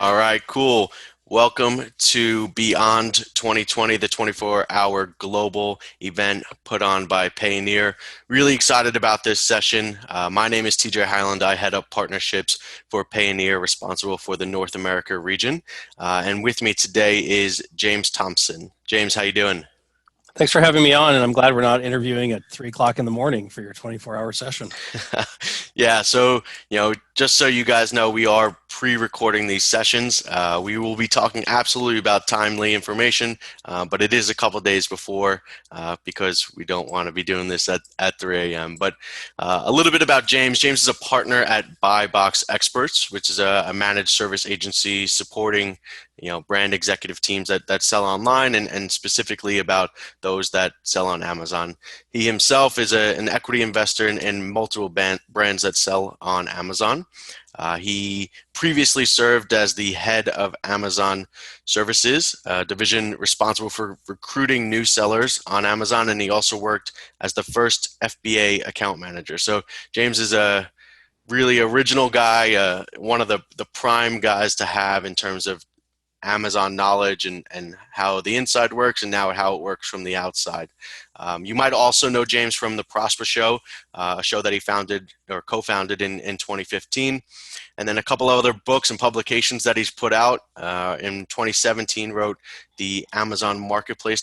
All right, cool. Welcome to Beyond 2020, the 24-hour global event put on by Payoneer. Really excited about this session. My name is TJ Highland. I head up partnerships for Payoneer, responsible for the North America region. And with me today is James Thomson. James, how you doing? Thanks for having me on, and I'm glad we're not interviewing at 3 o'clock in the morning for your 24-hour session. Yeah, so, just so you guys know, we are pre-recording these sessions. We will be talking absolutely about timely information, but it is a couple days before because we don't want to be doing this at 3 a.m. But a little bit about James. James is a partner at Buy Box Experts, which is a managed service agency supporting brand executive teams that sell online and specifically about those that sell on Amazon. He himself is an equity investor in multiple brands that sell on Amazon. He previously served as the head of Amazon Services, division responsible for recruiting new sellers on Amazon, and he also worked as the first FBA account manager. So James is a really original guy, one of the prime guys to have in terms of Amazon knowledge and how the inside works and now how it works from the outside. You might also know James from the Prosper Show, a show that he founded or co-founded in 2015. And then a couple of other books and publications that he's put out. In 2017, wrote The Amazon Marketplace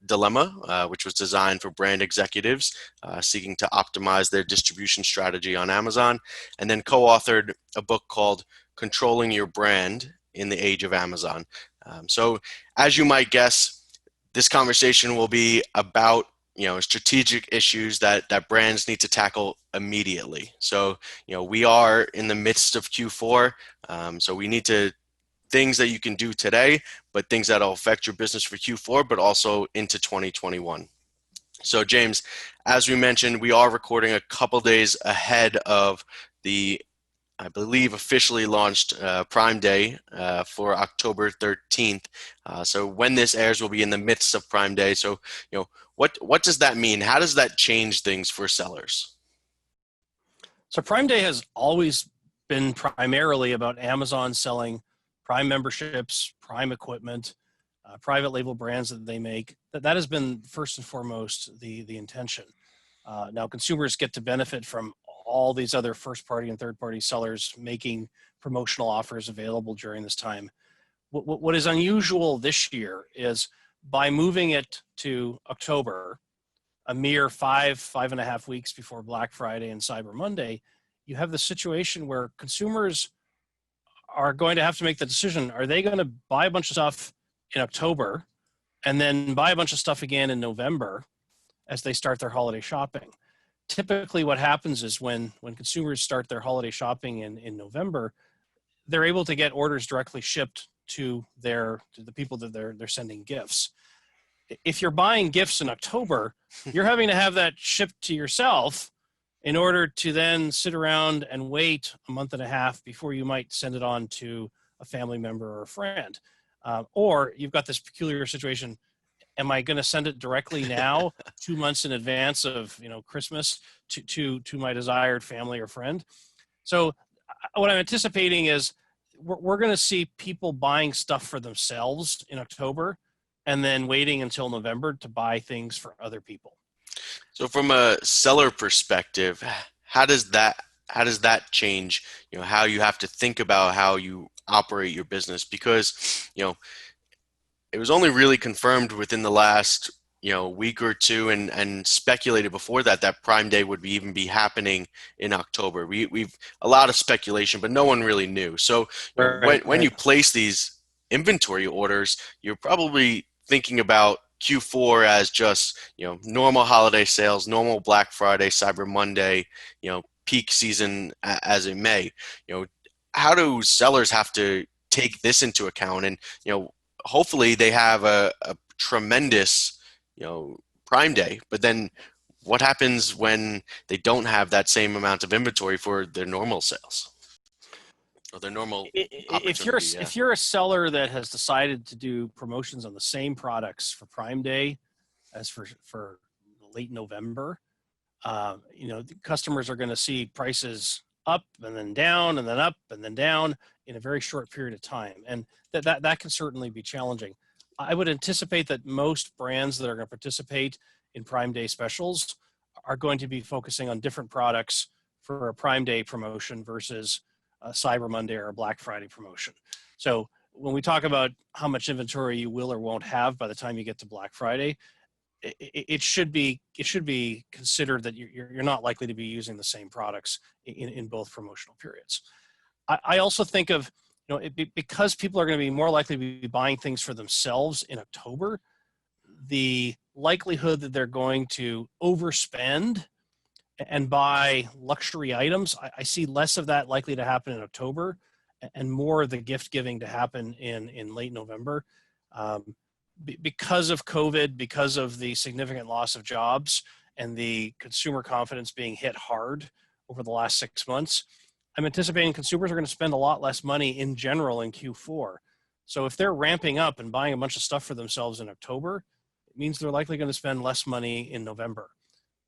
Dilemma, which was designed for brand executives seeking to optimize their distribution strategy on Amazon. And then co-authored a book called Controlling Your Brand in the Age of Amazon. So as you might guess, this conversation will be about strategic issues that brands need to tackle immediately. So we are in the midst of Q4, so we need to things that you can do today, but things that'll affect your business for Q4, but also into 2021. So James, as we mentioned, we are recording a couple days ahead of the, I believe, officially launched Prime Day for October 13th. So when this airs, we'll be in the midst of Prime Day. So, what does that mean? How does that change things for sellers? So Prime Day has always been primarily about Amazon selling Prime memberships, Prime equipment, private label brands that they make. That has been first and foremost the intention. Now consumers get to benefit from all these other first-party and third-party sellers making promotional offers available during this time. What is unusual this year is by moving it to October, a mere 5.5 weeks before Black Friday and Cyber Monday, you have the situation where consumers are going to have to make the decision, are they going to buy a bunch of stuff in October and then buy a bunch of stuff again in November as they start their holiday shopping? Typically what happens is when consumers start their holiday shopping in November, they're able to get orders directly shipped to the people that they're sending gifts. If you're buying gifts in October, you're having to have that shipped to yourself in order to then sit around and wait a month and a half before you might send it on to a family member or a friend. Or you've got this peculiar situation. Am I going to send it directly now, 2 months in advance of Christmas, to my desired family or friend? So what I'm anticipating is we're going to see people buying stuff for themselves in October and then waiting until November to buy things for other people. So from a seller perspective, how does that change, how you have to think about how you operate your business? Because, it was only really confirmed within the last, week or two and speculated before that Prime Day would even be happening in October. We've a lot of speculation, but no one really knew. So when you place these inventory orders, you're probably thinking about Q4 as just, normal holiday sales, normal Black Friday, Cyber Monday, peak season as it may. How do sellers have to take this into account? And, hopefully they have a tremendous, Prime Day, but then what happens when they don't have that same amount of inventory for their normal sales or their normal If opportunity? you're a seller that has decided to do promotions on the same products for Prime Day as for late November, customers are going to see prices up and then down and then up and then down in a very short period of time. And that can certainly be challenging. I would anticipate that most brands that are going to participate in Prime Day specials are going to be focusing on different products for a Prime Day promotion versus a Cyber Monday or a Black Friday promotion. So when we talk about how much inventory you will or won't have by the time you get to Black Friday, it should be considered that you're not likely to be using the same products in both promotional periods. I also think of, because people are going to be more likely to be buying things for themselves in October, the likelihood that they're going to overspend and buy luxury items, I see less of that likely to happen in October and more of the gift giving to happen in late November. Because of COVID, because of the significant loss of jobs and the consumer confidence being hit hard over the last 6 months, I'm anticipating consumers are going to spend a lot less money in general in Q4. So if they're ramping up and buying a bunch of stuff for themselves in October, it means they're likely going to spend less money in November.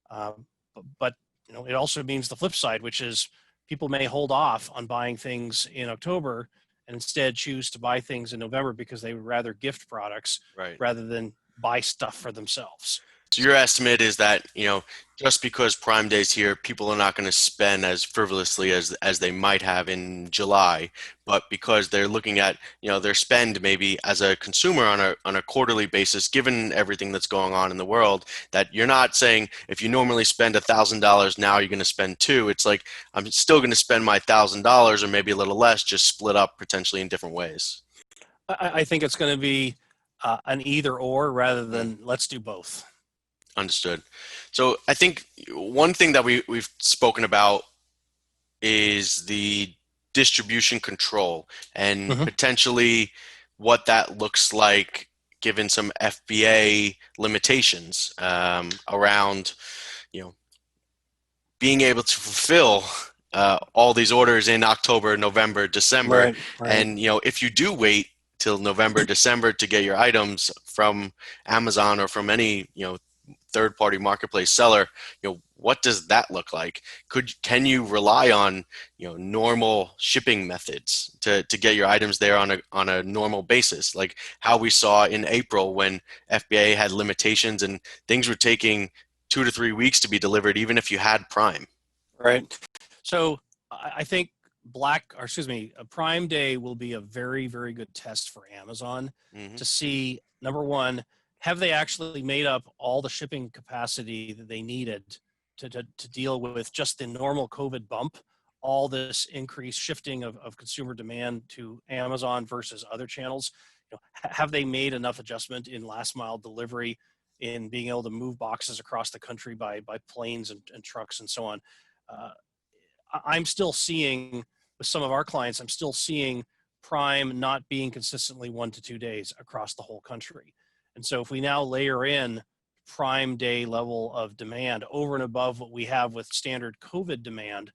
But it also means the flip side, which is people may hold off on buying things in October and instead choose to buy things in November because they would rather gift products rather than buy stuff for themselves. So your estimate is that, just because Prime Day's here, people are not going to spend as frivolously as they might have in July, but because they're looking at, their spend maybe as a consumer on a quarterly basis, given everything that's going on in the world, that you're not saying if you normally spend $1,000, now you're going to spend two. It's like, I'm still going to spend my $1,000 or maybe a little less, just split up potentially in different ways. I think it's going to be an either or rather than let's do both. Understood. So I think one thing that we've spoken about is the distribution control and potentially what that looks like given some FBA limitations around, being able to fulfill all these orders in October, November, December. Right. And, if you do wait till November, December to get your items from Amazon or from any, third-party marketplace seller, what does that look like? Can you rely on, normal shipping methods to get your items there on a normal basis, like how we saw in April when FBA had limitations and things were taking 2 to 3 weeks to be delivered, even if you had Prime. Right. So I think Prime Day will be a very, very good test for Amazon to see, number one, have they actually made up all the shipping capacity that they needed to deal with just the normal COVID bump, all this increased shifting of consumer demand to Amazon versus other channels? Have they made enough adjustment in last mile delivery, in being able to move boxes across the country by planes and trucks and so on? I'm still seeing, with some of our clients, I'm still seeing Prime not being consistently 1 to 2 days across the whole country. And so if we now layer in Prime Day level of demand over and above what we have with standard COVID demand,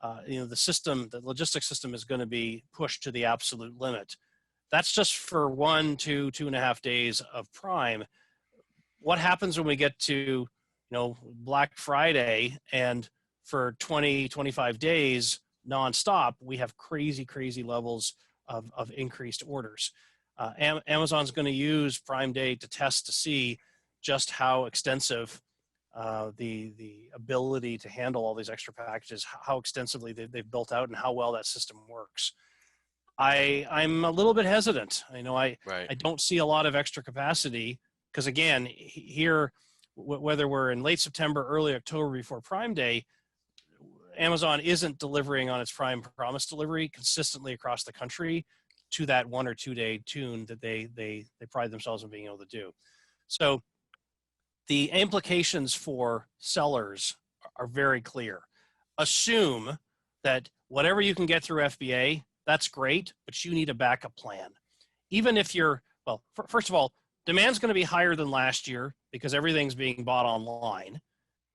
the logistics system is going to be pushed to the absolute limit. That's just for 1, 2, 2.5 days of Prime. What happens when we get to, Black Friday and for 20, 25 days nonstop, we have crazy, crazy levels of increased orders. Amazon's going to use Prime Day to test to see just how extensive the ability to handle all these extra packages, how extensively they've built out and how well that system works. I'm a little bit hesitant. I don't see a lot of extra capacity because, again, here, whether we're in late September, early October before Prime Day, Amazon isn't delivering on its Prime Promise delivery consistently across the country to that 1 or 2 day tune that they pride themselves on being able to do. So the implications for sellers are very clear. Assume that whatever you can get through FBA, that's great, but you need a backup plan. Even if first of all, demand's going to be higher than last year because everything's being bought online.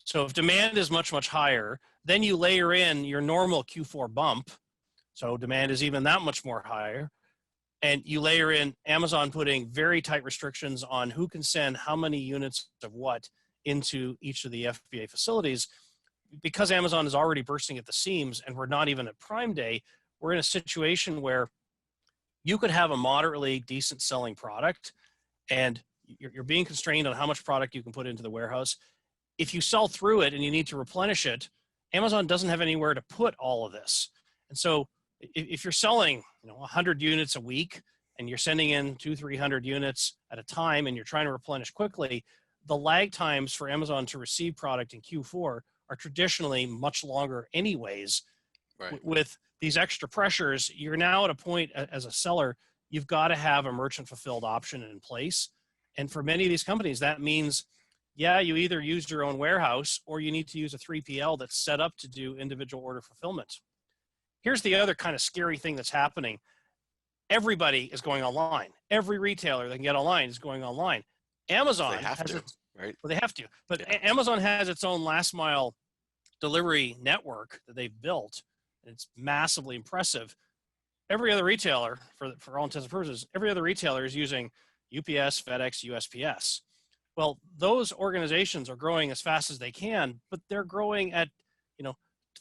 So if demand is much, much higher, then you layer in your normal Q4 bump. So demand is even that much more higher. And you layer in Amazon putting very tight restrictions on who can send how many units of what into each of the FBA facilities. because Amazon is already bursting at the seams and we're not even at Prime Day, we're in a situation where you could have a moderately decent selling product and you're being constrained on how much product you can put into the warehouse. If you sell through it and you need to replenish it, Amazon doesn't have anywhere to put all of this. And so if you're selling 100 units a week and you're sending in 200-300 units at a time and you're trying to replenish quickly, the lag times for Amazon to receive product in Q4 are traditionally much longer anyways. Right. With these extra pressures, you're now at a point as a seller, you've got to have a merchant fulfilled option in place. And for many of these companies, that means, yeah, you either use your own warehouse or you need to use a 3PL that's set up to do individual order fulfillment. Here's the other kind of scary thing that's happening. Everybody is going online. Every retailer that can get online is going online. Amazon has its, right? well, they have to, but Yeah. Amazon has its own last mile delivery network that they've built. And it's massively impressive. Every other retailer, for all intents and purposes, every other retailer is using UPS, FedEx, USPS. Well, those organizations are growing as fast as they can, but they're growing at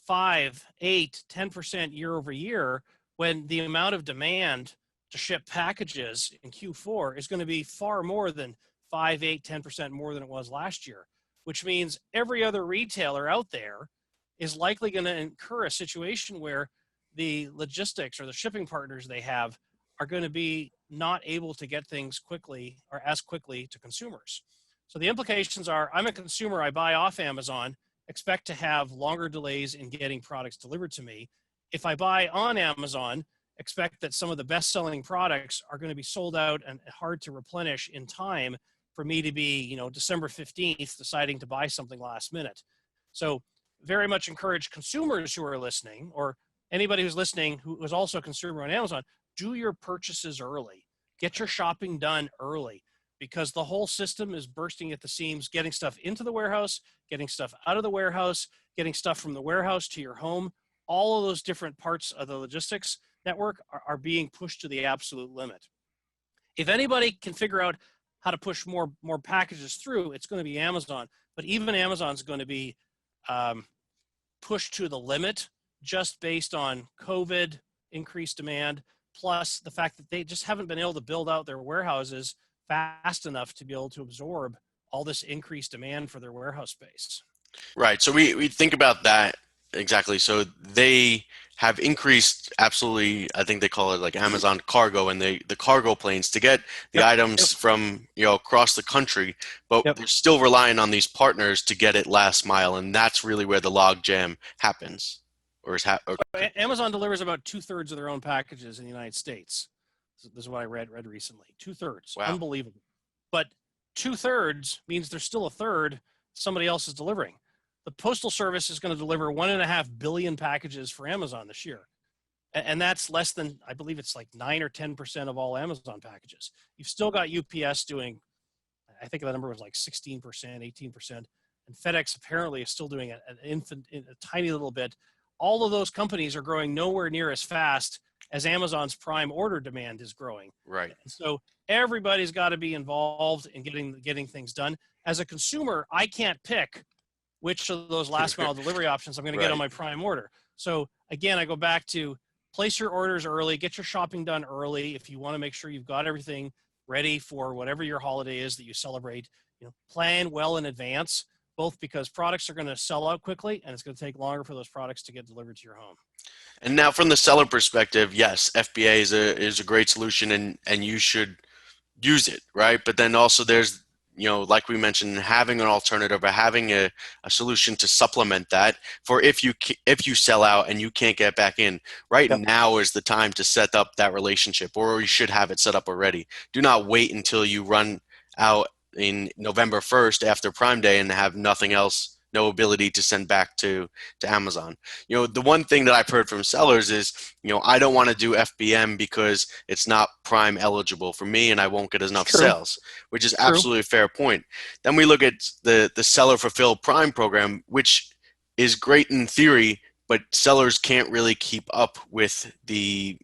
5, 8, 10% year over year, when the amount of demand to ship packages in Q4 is going to be far more than 5, 8, 10% more than it was last year, which means every other retailer out there is likely going to incur a situation where the logistics or the shipping partners they have are going to be not able to get things quickly or as quickly to consumers. So the implications are, I'm a consumer, I buy off Amazon, expect to have longer delays in getting products delivered to me. If I buy on Amazon, expect that some of the best-selling products are going to be sold out and hard to replenish in time for me to be, December 15th, deciding to buy something last minute. So very much encourage consumers who are listening, or anybody who's listening who is also a consumer on Amazon, do your purchases early. Get your shopping done early, because the whole system is bursting at the seams, getting stuff into the warehouse, getting stuff out of the warehouse, getting stuff from the warehouse to your home. All of those different parts of the logistics network are being pushed to the absolute limit. If anybody can figure out how to push more packages through, it's going to be Amazon. But even Amazon's going to be pushed to the limit just based on COVID, increased demand, plus the fact that they just haven't been able to build out their warehouses fast enough to be able to absorb all this increased demand for their warehouse space. Right. So we think about that exactly. So they have increased absolutely, I think they call it like Amazon cargo, and the cargo planes to get the Yep. items from, across the country, but Yep. they're still relying on these partners to get it last mile. And that's really where the log jam happens, or is Amazon delivers about 2/3 of their own packages in the United States. This is what I read recently. 2/3. Wow. Unbelievable. But 2/3 means there's still a third somebody else is delivering. The Postal Service is going to deliver 1.5 billion packages for Amazon this year. And that's less than, I believe it's like 9 or 10% of all Amazon packages. You've still got UPS doing, I think the number was like 16%, 18%. And FedEx apparently is still doing a tiny little bit. All of those companies are growing nowhere near as fast as Amazon's Prime order demand is growing. Right. And so everybody's got to be involved in getting things done. As a consumer, I can't pick which of those last mile delivery options I'm going to get on my Prime order. So again, I go back to place your orders early, get your shopping done early. If you want to make sure you've got everything ready for whatever your holiday is that you celebrate, plan well in advance, both because products are going to sell out quickly and it's going to take longer for those products to get delivered to your home. And now from the seller perspective, yes, FBA is a great solution, and you should use it, right? But then also there's, like we mentioned, having an alternative or having a solution to supplement that for if you sell out and you can't get back in. Right. Yep. Now is the time to set up that relationship, or you should have it set up already. Do not wait until you run out in November 1st after Prime Day and have nothing else, no ability to send back to Amazon. The one thing that I've heard from sellers is, I don't want to do FBM because it's not Prime eligible for me and I won't get enough sales, which is absolutely a fair point. Then we look at the seller fulfilled Prime program, which is great in theory, but sellers can't really keep up with the,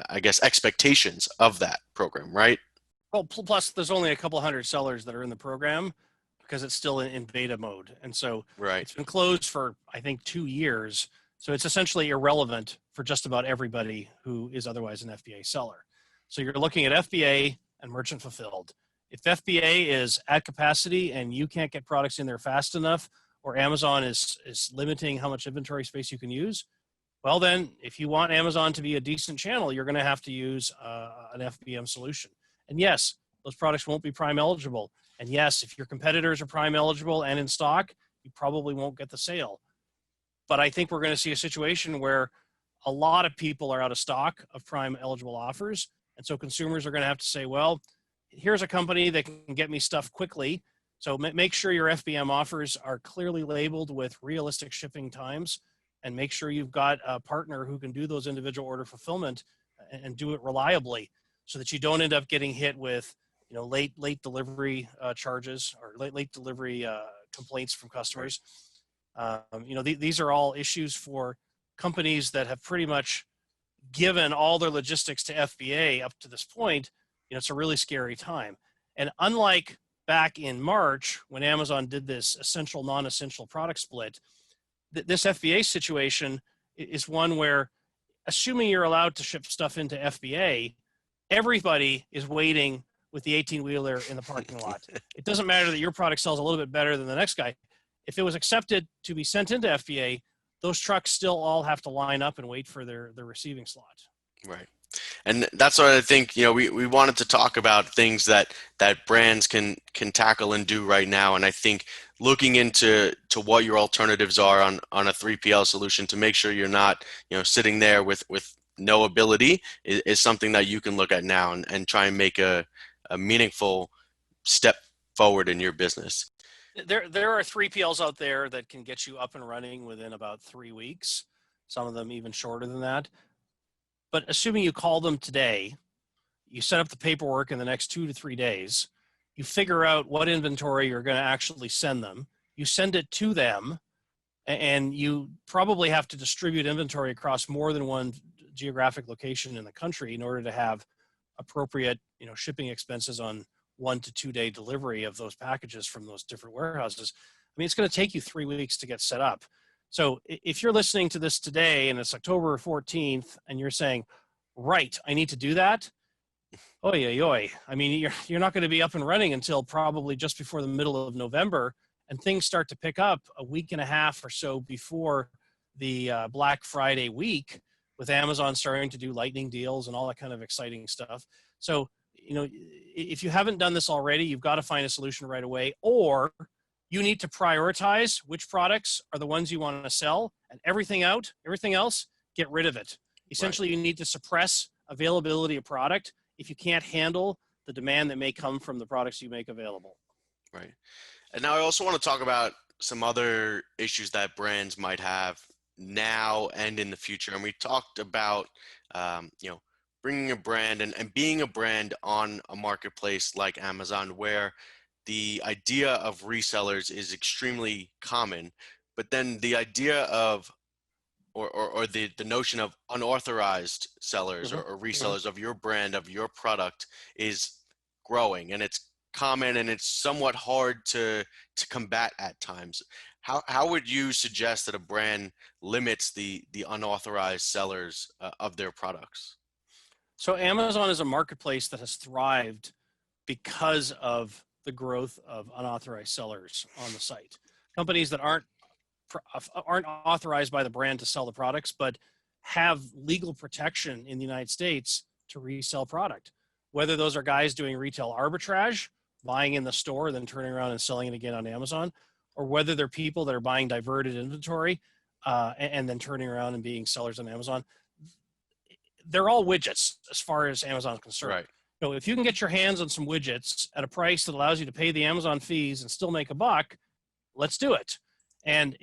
I guess, expectations of that program, right? Well, plus there's only a couple hundred sellers that are in the program. because it's still in beta mode. And so Right. it's been closed for, I think, 2 years. So it's essentially irrelevant for just about everybody who is otherwise an FBA seller. So you're looking at FBA and merchant fulfilled. If FBA is at capacity and you can't get products in there fast enough, or Amazon is limiting how much inventory space you can use, well then, if you want Amazon to be a decent channel, you're going to have to use an FBM solution. And yes, those products won't be Prime eligible. And yes, if your competitors are Prime eligible and in stock, you probably won't get the sale. But I think we're going to see a situation where a lot of people are out of stock of Prime eligible offers. And so consumers are going to have to say, well, here's a company that can get me stuff quickly. So make sure your FBM offers are clearly labeled with realistic shipping times, and make sure you've got a partner who can do those individual order fulfillment and do it reliably, so that you don't end up getting hit with, late delivery charges, or late delivery complaints from customers. These are all issues for companies that have pretty much given all their logistics to FBA up to this point. It's a really scary time. And unlike back in March, when Amazon did this essential, non-essential product split, this FBA situation is one where, assuming you're allowed to ship stuff into FBA, everybody is waiting with the 18-wheeler in the parking lot. It doesn't matter that your product sells a little bit better than the next guy. If it was accepted to be sent into FBA, those trucks still all have to line up and wait for their receiving slot. Right. And that's what I think, we wanted to talk about things that brands can tackle and do right now. And I think looking into what your alternatives are on a 3PL solution to make sure you're not, sitting there with no ability is something that you can look at now and try and make a meaningful step forward in your business. There are 3PLs out there that can get you up and running within about 3 weeks, some of them even shorter than that. But assuming you call them today, you set up the paperwork in the next 2 to 3 days, you figure out what inventory you're going to actually send them, you send it to them, and you probably have to distribute inventory across more than one geographic location in the country in order to have appropriate, shipping expenses on 1 to 2 day delivery of those packages from those different warehouses. I mean, it's going to take you 3 weeks to get set up. So if you're listening to this today and it's October 14th and you're saying, right, I need to do that, oy, oy, oy. I mean, you're not going to be up and running until probably just before the middle of November, and things start to pick up a week and a half or so before the Black Friday week, with Amazon starting to do lightning deals and all that kind of exciting stuff. So, if you haven't done this already, you've got to find a solution right away, or you need to prioritize which products are the ones you want to sell, and everything else, get rid of it. Essentially, right. You need to suppress availability of product if you can't handle the demand that may come from the products you make available. Right. And now I also want to talk about some other issues that brands might have now and in the future. And we talked about, bringing a brand and being a brand on a marketplace like Amazon, where the idea of resellers is extremely common, but then the idea of or the notion of unauthorized sellers or resellers of your brand, of your product, is growing, and it's common, and it's somewhat hard to combat at times. How would you suggest that a brand limits the unauthorized sellers of their products? So Amazon is a marketplace that has thrived because of the growth of unauthorized sellers on the site. Companies that aren't authorized by the brand to sell the products, but have legal protection in the United States to resell product. Whether those are guys doing retail arbitrage, buying in the store, then turning around and selling it again on Amazon, or whether they're people that are buying diverted inventory and then turning around and being sellers on Amazon. They're all widgets as far as Amazon's concerned. Right. So if you can get your hands on some widgets at a price that allows you to pay the Amazon fees and still make a buck, let's do it. And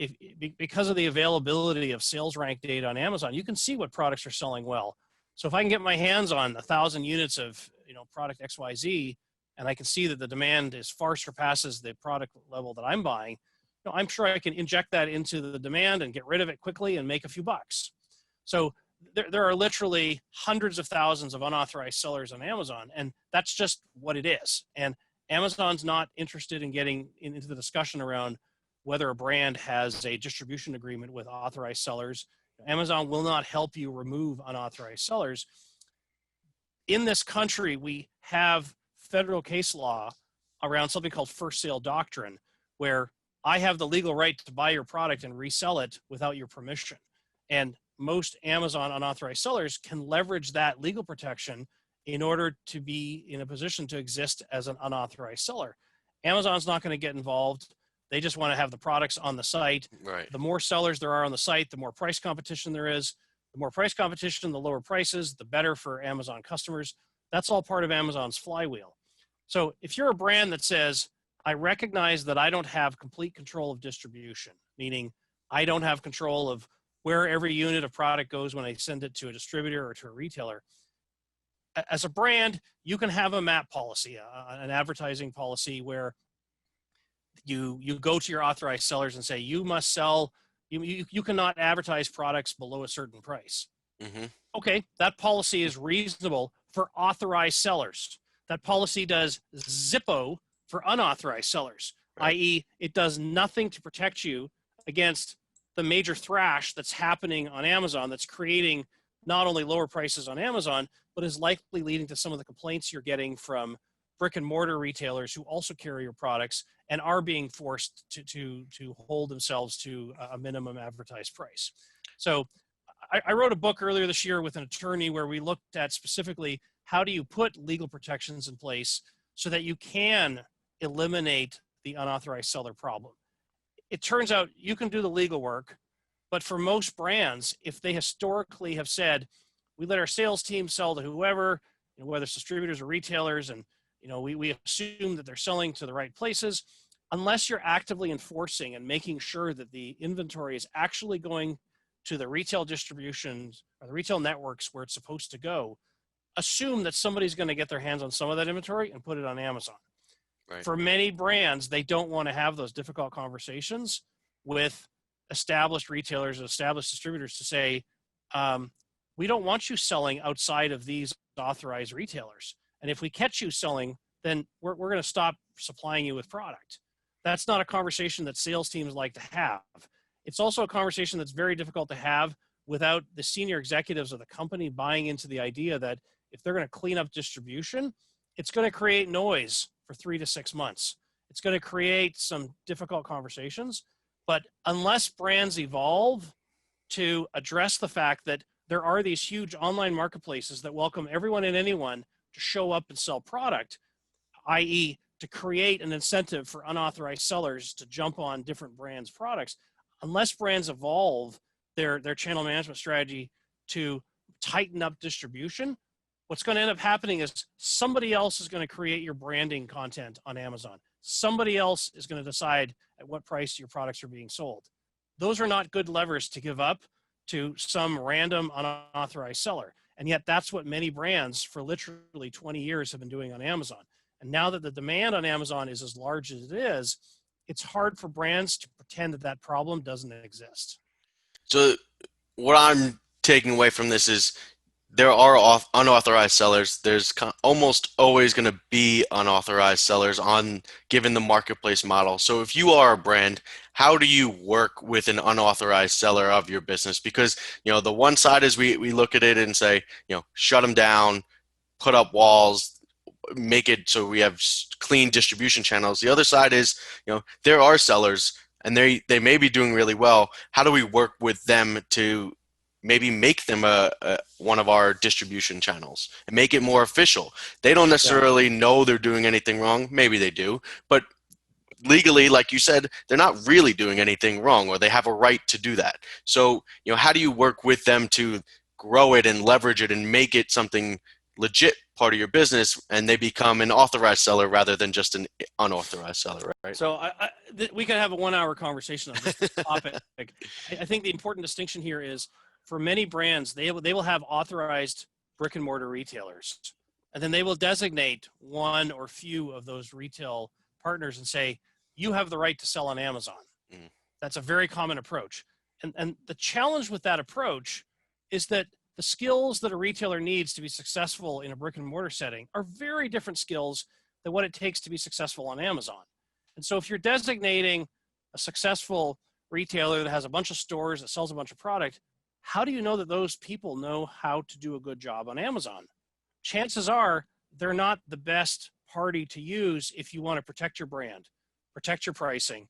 because of the availability of sales rank data on Amazon, you can see what products are selling well. So if I can get my hands on 1,000 units of product XYZ, and I can see that the demand is far surpasses the product level that I'm buying, I'm sure I can inject that into the demand and get rid of it quickly and make a few bucks. So there are literally hundreds of thousands of unauthorized sellers on Amazon, and that's just what it is. And Amazon's not interested in getting into the discussion around whether a brand has a distribution agreement with authorized sellers. Amazon will not help you remove unauthorized sellers. In this country, we have federal case law around something called first sale doctrine, where I have the legal right to buy your product and resell it without your permission. And most Amazon unauthorized sellers can leverage that legal protection in order to be in a position to exist as an unauthorized seller. Amazon's not going to get involved. They just want to have the products on the site. Right. The more sellers there are on the site, the more price competition there is. The more price competition, the lower prices, the better for Amazon customers. That's all part of Amazon's flywheel. So if you're a brand that says, I recognize that I don't have complete control of distribution, meaning I don't have control of where every unit of product goes when I send it to a distributor or to a retailer. As a brand, you can have a MAP policy, an advertising policy where you go to your authorized sellers and say, you must sell, you cannot advertise products below a certain price. Mm-hmm. Okay, that policy is reasonable for authorized sellers. That policy does zippo for unauthorized sellers, Right. i.e. it does nothing to protect you against the major thrash that's happening on Amazon that's creating not only lower prices on Amazon, but is likely leading to some of the complaints you're getting from brick and mortar retailers who also carry your products and are being forced to hold themselves to a minimum advertised price. So I wrote a book earlier this year with an attorney where we looked at specifically how do you put legal protections in place so that you can eliminate the unauthorized seller problem. It turns out you can do the legal work, but for most brands, if they historically have said, we let our sales team sell to whoever, whether it's distributors or retailers, and we assume that they're selling to the right places, unless you're actively enforcing and making sure that the inventory is actually going to the retail distributions or the retail networks where it's supposed to go, assume that somebody's going to get their hands on some of that inventory and put it on Amazon. Right. For many brands, they don't want to have those difficult conversations with established retailers and established distributors to say, we don't want you selling outside of these authorized retailers. And if we catch you selling, then we're going to stop supplying you with product. That's not a conversation that sales teams like to have. It's also a conversation that's very difficult to have without the senior executives of the company buying into the idea that if they're going to clean up distribution, it's going to create noise for 3 to 6 months. It's going to create some difficult conversations. But unless brands evolve to address the fact that there are these huge online marketplaces that welcome everyone and anyone to show up and sell product, i.e. to create an incentive for unauthorized sellers to jump on different brands' products, unless brands evolve their channel management strategy to tighten up distribution, what's going to end up happening is somebody else is going to create your branding content on Amazon. Somebody else is going to decide at what price your products are being sold. Those are not good levers to give up to some random unauthorized seller. And yet that's what many brands for literally 20 years have been doing on Amazon. And now that the demand on Amazon is as large as it is, it's hard for brands to pretend that that problem doesn't exist. So what I'm taking away from this is there are unauthorized sellers. There's almost always going to be unauthorized sellers on given the marketplace model. So if you are a brand, how do you work with an unauthorized seller of your business? Because, the one side is we look at it and say, shut them down, put up walls, make it so we have clean distribution channels. The other side is, there are sellers and they may be doing really well. How do we work with them to maybe make them one of our distribution channels and make it more official? They don't necessarily know they're doing anything wrong. Maybe they do, but legally, like you said, they're not really doing anything wrong, or they have a right to do that. So, how do you work with them to grow it and leverage it and make it something legit part of your business, and they become an authorized seller rather than just an unauthorized seller, right? So we could have a 1-hour conversation on this topic. I think the important distinction here is for many brands, they will have authorized brick and mortar retailers, and then they will designate one or few of those retail partners and say, you have the right to sell on Amazon. Mm. That's a very common approach. And the challenge with that approach is that the skills that a retailer needs to be successful in a brick and mortar setting are very different skills than what it takes to be successful on Amazon. And so if you're designating a successful retailer that has a bunch of stores that sells a bunch of product, how do you know that those people know how to do a good job on Amazon? Chances are they're not the best party to use if you want to protect your brand, protect your pricing,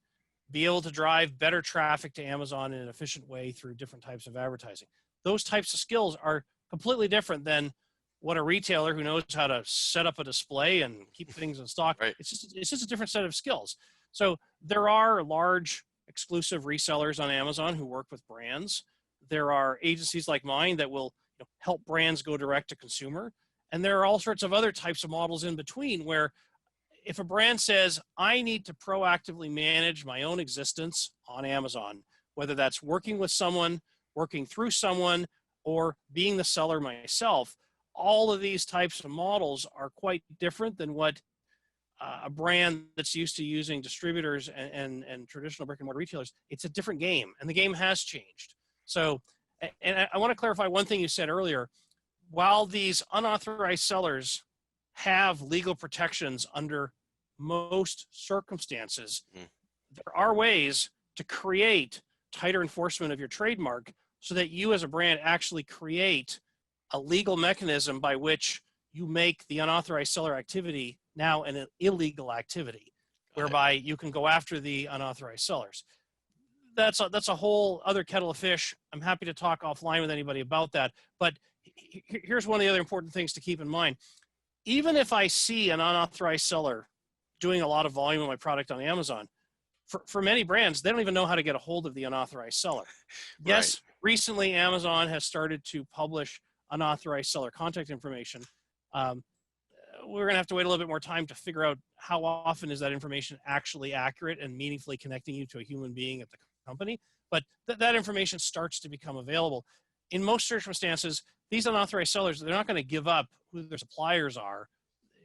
be able to drive better traffic to Amazon in an efficient way through different types of advertising. Those types of skills are completely different than what a retailer who knows how to set up a display and keep things in stock. Right. It's just a different set of skills. So there are large exclusive resellers on Amazon who work with brands. There are agencies like mine that will help brands go direct to consumer. And there are all sorts of other types of models in between where if a brand says, I need to proactively manage my own existence on Amazon, whether that's working with someone, working through someone, or being the seller myself, all of these types of models are quite different than what a brand that's used to using distributors and traditional brick and mortar retailers. It's a different game, and the game has changed. So, and I want to clarify one thing you said earlier. While these unauthorized sellers have legal protections under most circumstances, there are ways to create tighter enforcement of your trademark so that you as a brand actually create a legal mechanism by which you make the unauthorized seller activity now an illegal activity, whereby you can go after the unauthorized sellers. That's a whole other kettle of fish. I'm happy to talk offline with anybody about that. But here's one of the other important things to keep in mind. Even if I see an unauthorized seller doing a lot of volume of my product on Amazon, for many brands, they don't even know how to get a hold of the unauthorized seller. Yes, Right. recently Amazon has started to publish unauthorized seller contact information. We're going to have to wait a little bit more time to figure out how often is that information actually accurate and meaningfully connecting you to a human being at the company. But that information starts to become available. In most circumstances, these unauthorized sellers, they're not going to give up who their suppliers are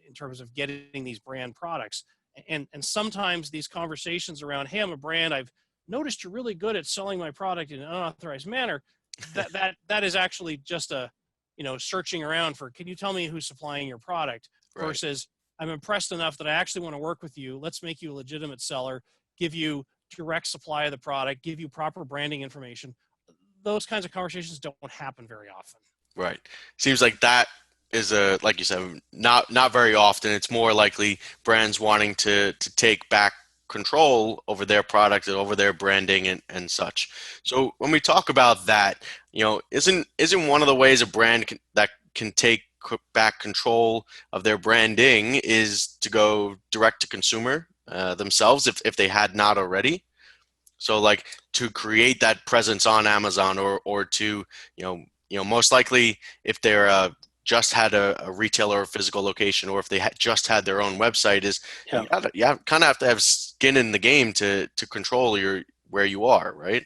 in terms of getting these brand products. And sometimes these conversations around, hey, I'm a brand, I've noticed you're really good at selling my product in an unauthorized manner, that is actually just a, searching around for, can you tell me who's supplying your product, Right. versus I'm impressed enough that I actually want to work with you. Let's make you a legitimate seller, give you direct supply of the product, give you proper branding information. Those kinds of conversations don't happen very often. Right. Seems like that is like you said, not very often. It's more likely brands wanting to take back control over their product and over their branding and such. So when we talk about that, isn't one of the ways a brand that can take back control of their branding is to go direct to consumer themselves if they had not already? So like to create that presence on Amazon or to, most likely if they're just had a retailer or physical location, or if they just had their own website, is Yeah. you kind of have to have skin in the game to control where you are, right?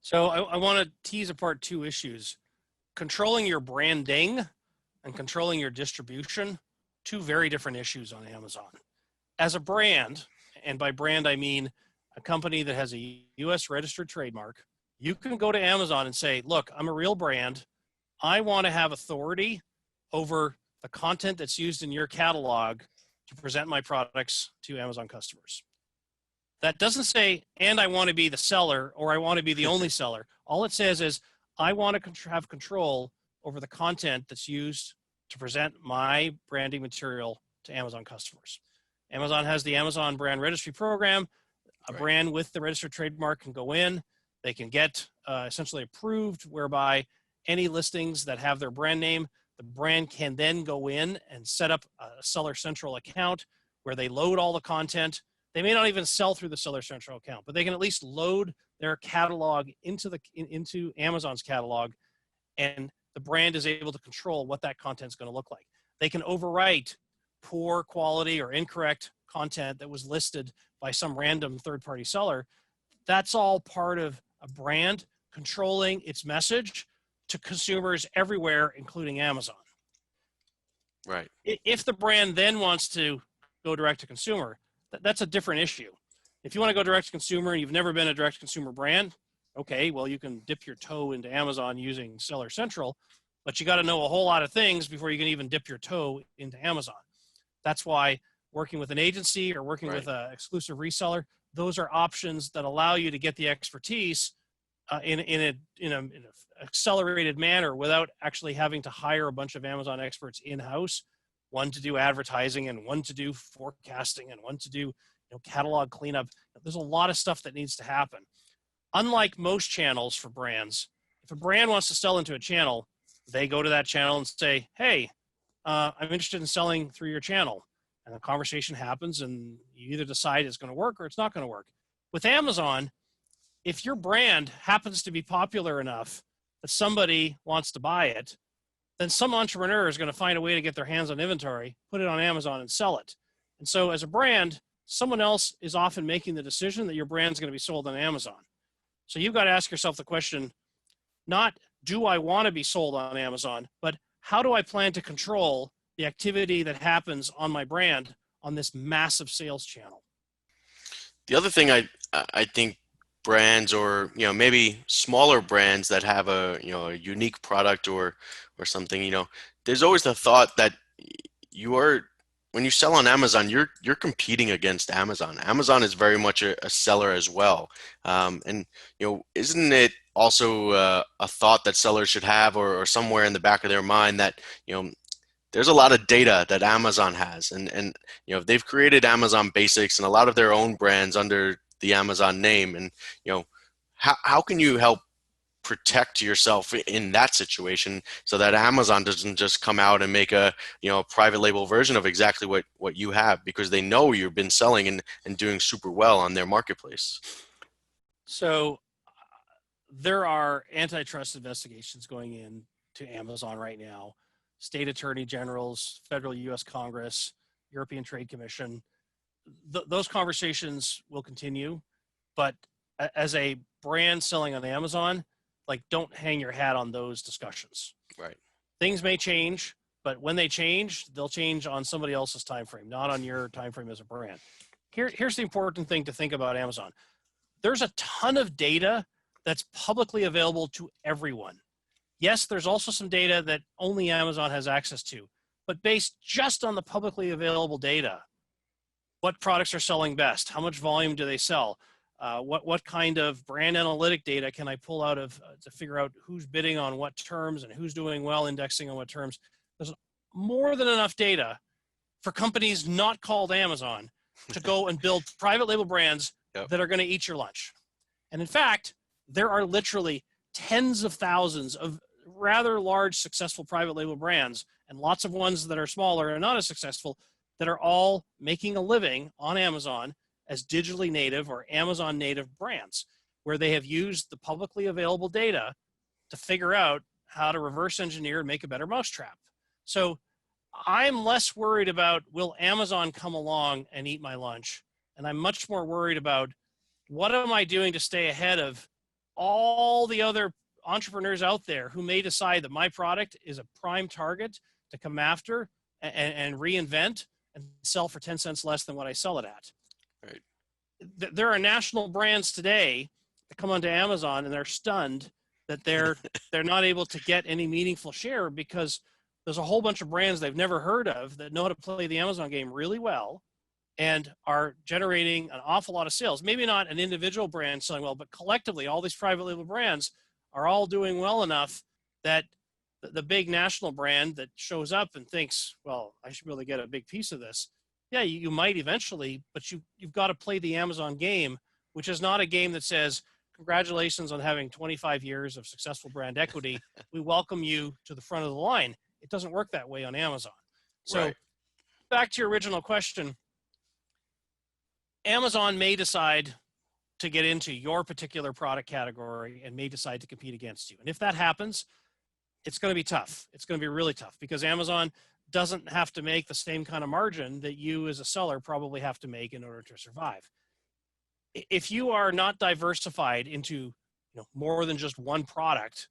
So I want to tease apart two issues. Controlling your branding and controlling your distribution, two very different issues on Amazon. As a brand, and by brand I mean a company that has a US registered trademark, you can go to Amazon and say, look, I'm a real brand. I want to have authority over the content that's used in your catalog to present my products to Amazon customers. That doesn't say, and I want to be the seller or I want to be the only seller. All it says is, I want to have control over the content that's used to present my branding material to Amazon customers. Amazon has the Amazon Brand Registry Program. A Right. brand with the registered trademark can go in. They can get essentially approved, whereby any listings that have their brand name, the brand can then go in and set up a Seller Central account where they load all the content. They may not even sell through the Seller Central account, but they can at least load their catalog into Amazon's catalog, and the brand is able to control what that content is going to look like. They can overwrite poor quality or incorrect content that was listed by some random third-party seller. That's all part of a brand controlling its message to consumers everywhere, including Amazon. Right. If the brand then wants to go direct to consumer, that's a different issue. If you want to go direct to consumer and you've never been a direct to consumer brand, okay, well, you can dip your toe into Amazon using Seller Central, but you got to know a whole lot of things before you can even dip your toe into Amazon. That's why working with an agency or working Right. with an exclusive reseller, those are options that allow you to get the expertise in an accelerated manner without actually having to hire a bunch of Amazon experts in-house, one to do advertising and one to do forecasting and one to do catalog cleanup. There's a lot of stuff that needs to happen. Unlike most channels for brands, if a brand wants to sell into a channel, they go to that channel and say, hey, I'm interested in selling through your channel. And the conversation happens and you either decide it's going to work or it's not going to work. With Amazon, if your brand happens to be popular enough that somebody wants to buy it, then some entrepreneur is going to find a way to get their hands on inventory, put it on Amazon and sell it. And so as a brand, someone else is often making the decision that your brand's going to be sold on Amazon. So you've got to ask yourself the question, not do I want to be sold on Amazon, but how do I plan to control the activity that happens on my brand on this massive sales channel? The other thing I think brands, or maybe smaller brands that have a unique product or something, there's always the thought that you are when you sell on Amazon, you're competing against Amazon. Amazon is very much a seller as well, and isn't it also a thought that sellers should have, or somewhere in the back of their mind that you know there's a lot of data that Amazon has, and they've created Amazon Basics and a lot of their own brands under the Amazon name, and how can you help protect yourself in that situation so that Amazon doesn't just come out and make a private label version of exactly what you have, because they know you've been selling and doing super well on their marketplace. So there are antitrust investigations going in to Amazon right now. State attorney generals, federal U.S. Congress, European Trade Commission. Those conversations will continue, but as a brand selling on Amazon, like, don't hang your hat on those discussions. Right. Things may change, but when they change, they'll change on somebody else's time frame, not on your time frame as a brand. Here's the important thing to think about Amazon. There's a ton of data that's publicly available to everyone. Yes, there's also some data that only Amazon has access to, but based just on the publicly available data, what products are selling best? How much volume do they sell? What kind of brand analytic data can I pull out of to figure out who's bidding on what terms and who's doing well indexing on what terms? There's more than enough data for companies not called Amazon to go and build private label brands Yep. that are going to eat your lunch. And in fact, there are literally tens of thousands of rather large successful private label brands and lots of ones that are smaller and not as successful that are all making a living on Amazon as digitally native or Amazon native brands, where they have used the publicly available data to figure out how to reverse engineer and make a better mousetrap. So I'm less worried about, will Amazon come along and eat my lunch? And I'm much more worried about, what am I doing to stay ahead of all the other entrepreneurs out there who may decide that my product is a prime target to come after and reinvent and sell for 10 cents less than what I sell it at. Right. There are national brands today that come onto Amazon and they're stunned that they're not able to get any meaningful share, because there's a whole bunch of brands they've never heard of that know how to play the Amazon game really well and are generating an awful lot of sales. Maybe not an individual brand selling well, but collectively, all these private label brands are all doing well enough that the big national brand that shows up and thinks, well, I should be able to get a big piece of this. Yeah, you might eventually, but you've got to play the Amazon game, which is not a game that says, congratulations on having 25 years of successful brand equity. We welcome you to the front of the line. It doesn't work that way on Amazon. So Right. back to your original question, Amazon may decide to get into your particular product category and may decide to compete against you. And if that happens, it's going to be tough. It's going to be really tough, because Amazon doesn't have to make the same kind of margin that you as a seller probably have to make in order to survive. If you are not diversified into more than just one product,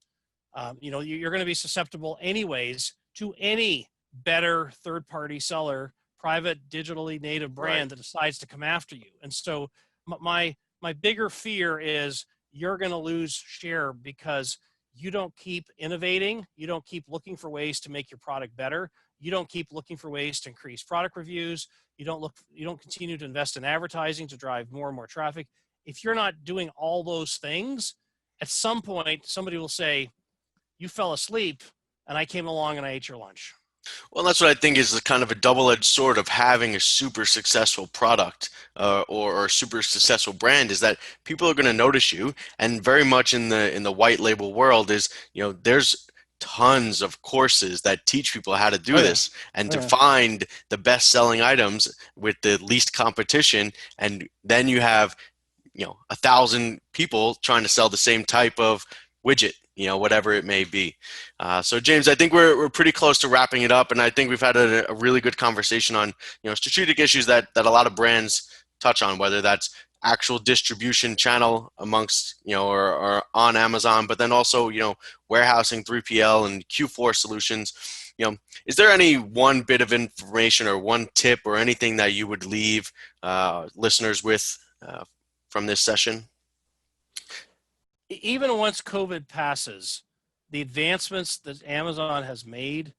you're going to be susceptible anyways to any better third-party seller, private digitally native brand Right. that decides to come after you. And so my bigger fear is you're going to lose share because you don't keep innovating, you don't keep looking for ways to make your product better, you don't keep looking for ways to increase product reviews, you don't continue to invest in advertising to drive more and more traffic. If you're not doing all those things, at some point somebody will say, you fell asleep and I came along and I ate your lunch. Well, that's what I think is kind of a double-edged sword of having a super successful product or super successful brand is that people are going to notice you, and very much in the white label world is, there's tons of courses that teach people how to Oh do yeah. this and Oh to yeah. find the best-selling items with the least competition, and then you have 1,000 people trying to sell the same type of widget, whatever it may be. So James, I think we're pretty close to wrapping it up, and I think we've had a really good conversation on strategic issues that a lot of brands touch on, whether that's actual distribution channel amongst or on Amazon, but then also warehousing, 3PL, and Q4 solutions. Is there any one bit of information or one tip or anything that you would leave listeners with from this session? Even once COVID passes, the advancements that Amazon has made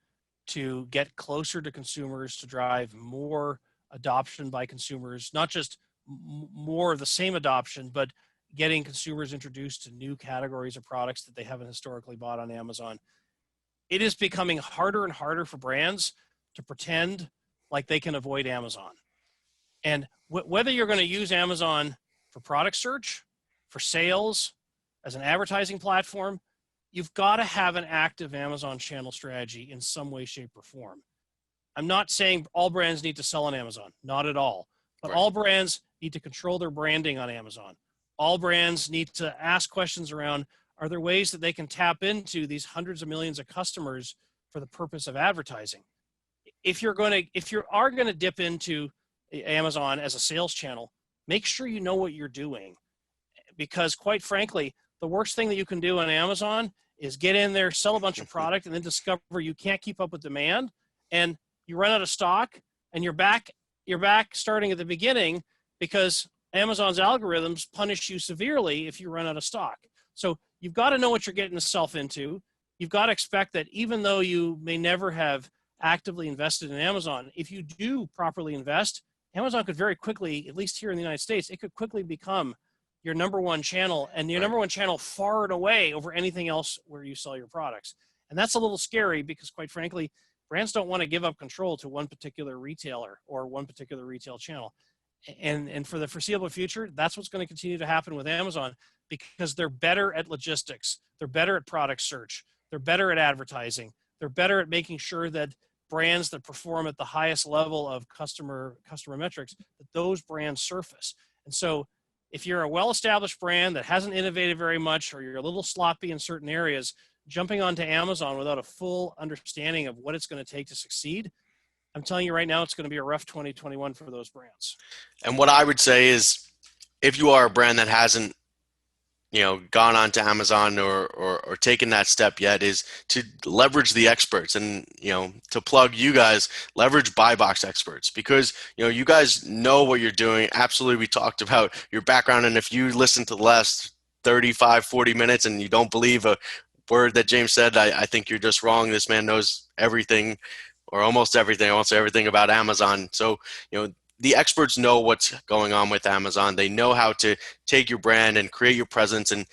to get closer to consumers, to drive more adoption by consumers, not just more of the same adoption, but getting consumers introduced to new categories of products that they haven't historically bought on Amazon. It is becoming harder and harder for brands to pretend like they can avoid Amazon. And whether you're going to use Amazon for product search, for sales, as an advertising platform, you've got to have an active Amazon channel strategy in some way, shape, or form. I'm not saying all brands need to sell on Amazon, not at all. But Right. all brands need to control their branding on Amazon. All brands need to ask questions around, are there ways that they can tap into these hundreds of millions of customers for the purpose of advertising? If you are going to dip into Amazon as a sales channel, make sure you know what you're doing. Because quite frankly, the worst thing that you can do on Amazon is get in there, sell a bunch of product, and then discover you can't keep up with demand, and you run out of stock, and you're back starting at the beginning because Amazon's algorithms punish you severely if you run out of stock. So you've got to know what you're getting yourself into. You've got to expect that even though you may never have actively invested in Amazon, if you do properly invest, Amazon could very quickly, at least here in the United States, it could quickly become your number one channel, and your Right. number one channel far and away over anything else where you sell your products. And that's a little scary because, quite frankly, brands don't want to give up control to one particular retailer or one particular retail channel. And for the foreseeable future, that's what's going to continue to happen with Amazon because they're better at logistics, they're better at product search, they're better at advertising, they're better at making sure that brands that perform at the highest level of customer metrics, that those brands surface. And so if you're a well-established brand that hasn't innovated very much, or you're a little sloppy in certain areas, jumping onto Amazon without a full understanding of what it's going to take to succeed, I'm telling you right now, it's going to be a rough 2021 for those brands. And what I would say is, if you are a brand that hasn't gone on to Amazon or taken that step yet, is to leverage the experts, and to plug you guys, leverage buy box experts, because you guys know what you're doing. Absolutely, we talked about your background, and if you listen to the last 35 40 minutes and you don't believe a word that James said, I think you're just wrong. This man knows everything, or almost everything. I won't say everything about Amazon. So the experts know what's going on with Amazon. They know how to take your brand and create your presence, and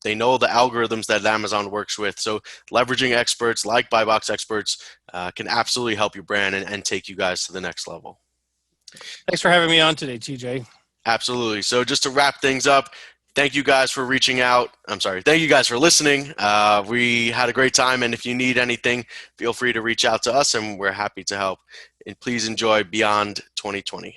they know the algorithms that Amazon works with. So leveraging experts like buy box experts can absolutely help your brand and take you guys to the next level. Thanks for having me on today, TJ. Absolutely. So just to wrap things up, thank you guys for reaching out. I'm sorry. Thank you guys for listening. We had a great time, and if you need anything, feel free to reach out to us, and we're happy to help. And please enjoy Beyond 2020.